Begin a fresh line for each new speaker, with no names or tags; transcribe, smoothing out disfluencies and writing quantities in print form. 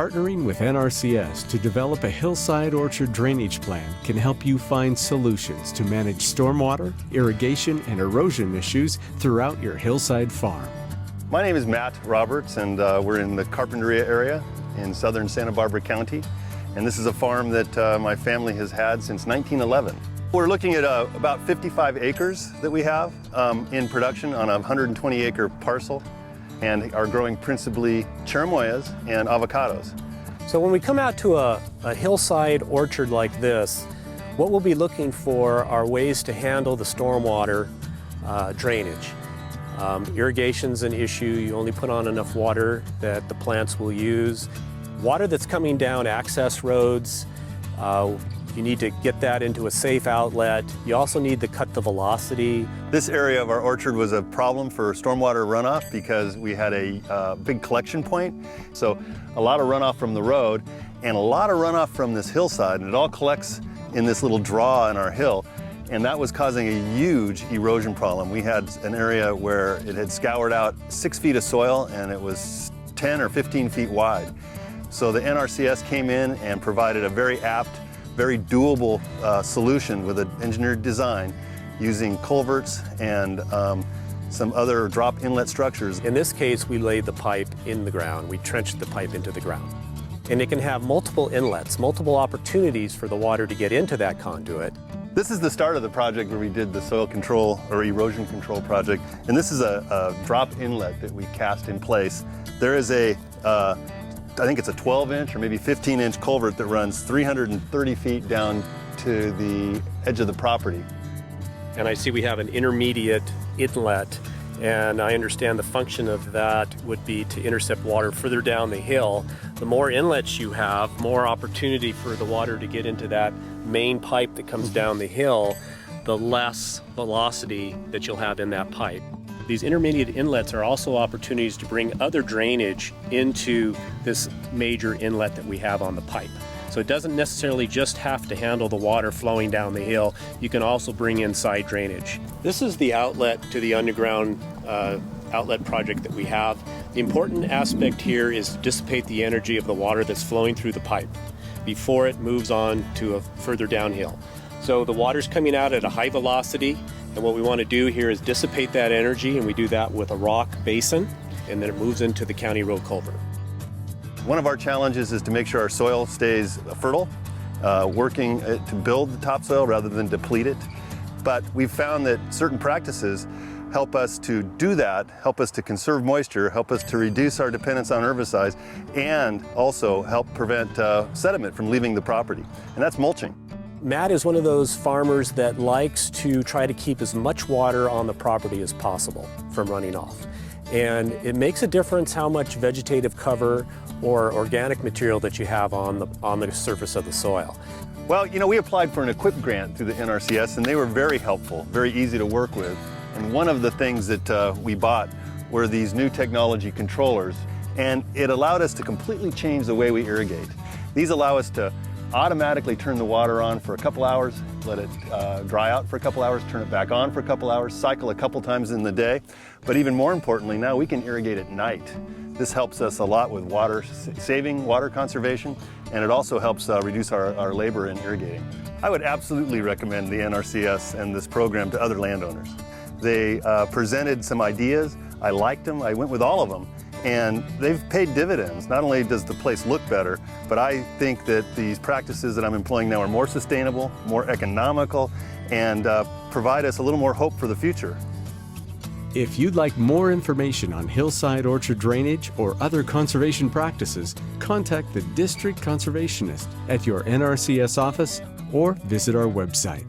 Partnering with NRCS to develop a hillside orchard drainage plan can help you find solutions to manage stormwater, irrigation, and erosion issues throughout your hillside farm.
My name is Matt Roberts, and we're in the Carpinteria area in southern Santa Barbara County. And this is a farm that my family has had since 1911. We're looking at about 55 acres that we have in production on a 120-acre parcel, and are growing principally cherimoyas and avocados.
So when we come out to a hillside orchard like this, what we'll be looking for are ways to handle the stormwater drainage. Irrigation's an issue. You only put on enough water that the plants will use. Water that's coming down access roads, you need to get that into a safe outlet. You also need to cut the velocity.
This area of our orchard was a problem for stormwater runoff because we had a big collection point. So a lot of runoff from the road and a lot of runoff from this hillside, and it all collects in this little draw in our hill. And that was causing a huge erosion problem. We had an area where it had scoured out 6 feet of soil and it was 10 or 15 feet wide. So the NRCS came in and provided a very apt, very doable solution with an engineered design using culverts and some other drop inlet structures.
In this case, we laid the pipe in the ground. We trenched the pipe into the ground. And it can have multiple inlets, multiple opportunities for the water to get into that conduit.
This is the start of the project where we did the soil control or erosion control project. And this is a drop inlet that we cast in place. There is I think it's a 12-inch or maybe 15-inch culvert that runs 330 feet down to the edge of the property.
And I see we have an intermediate inlet, and I understand the function of that would be to intercept water further down the hill. The more inlets you have, more opportunity for the water to get into that main pipe that comes down the hill, the less velocity that you'll have in that pipe. These intermediate inlets are also opportunities to bring other drainage into this major inlet that we have on the pipe. So it doesn't necessarily just have to handle the water flowing down the hill. You can also bring in side drainage. This is the outlet to the underground outlet project that we have. The important aspect here is to dissipate the energy of the water that's flowing through the pipe before it moves on to a further downhill. So the water's coming out at a high velocity, and what we want to do here is dissipate that energy, and we do that with a rock basin, and then it moves into the county road culvert.
One of our challenges is to make sure our soil stays fertile, working to build the topsoil rather than deplete it. But we've found that certain practices help us to do that, help us to conserve moisture, help us to reduce our dependence on herbicides, and also help prevent sediment from leaving the property. And that's mulching.
Matt is one of those farmers that likes to try to keep as much water on the property as possible from running off. And it makes a difference how much vegetative cover or organic material that you have on the surface of the soil.
Well, you know, we applied for an EQUIP grant through the NRCS, and they were very helpful, very easy to work with. And one of the things that we bought were these new technology controllers, and it allowed us to completely change the way we irrigate. These allow us to automatically turn the water on for a couple hours, let it dry out for a couple hours, turn it back on for a couple hours, cycle a couple times in the day. But even more importantly, now we can irrigate at night. This helps us a lot with water saving, water conservation, and it also helps reduce our labor in irrigating. I would absolutely recommend the NRCS and this program to other landowners. They presented some ideas. I liked them. I went with all of them. And they've paid dividends. Not only does the place look better, but I think that these practices that I'm employing now are more sustainable, more economical, and provide us a little more hope for the future.
If you'd like more information on hillside orchard drainage or other conservation practices, contact the District Conservationist at your NRCS office or visit our website.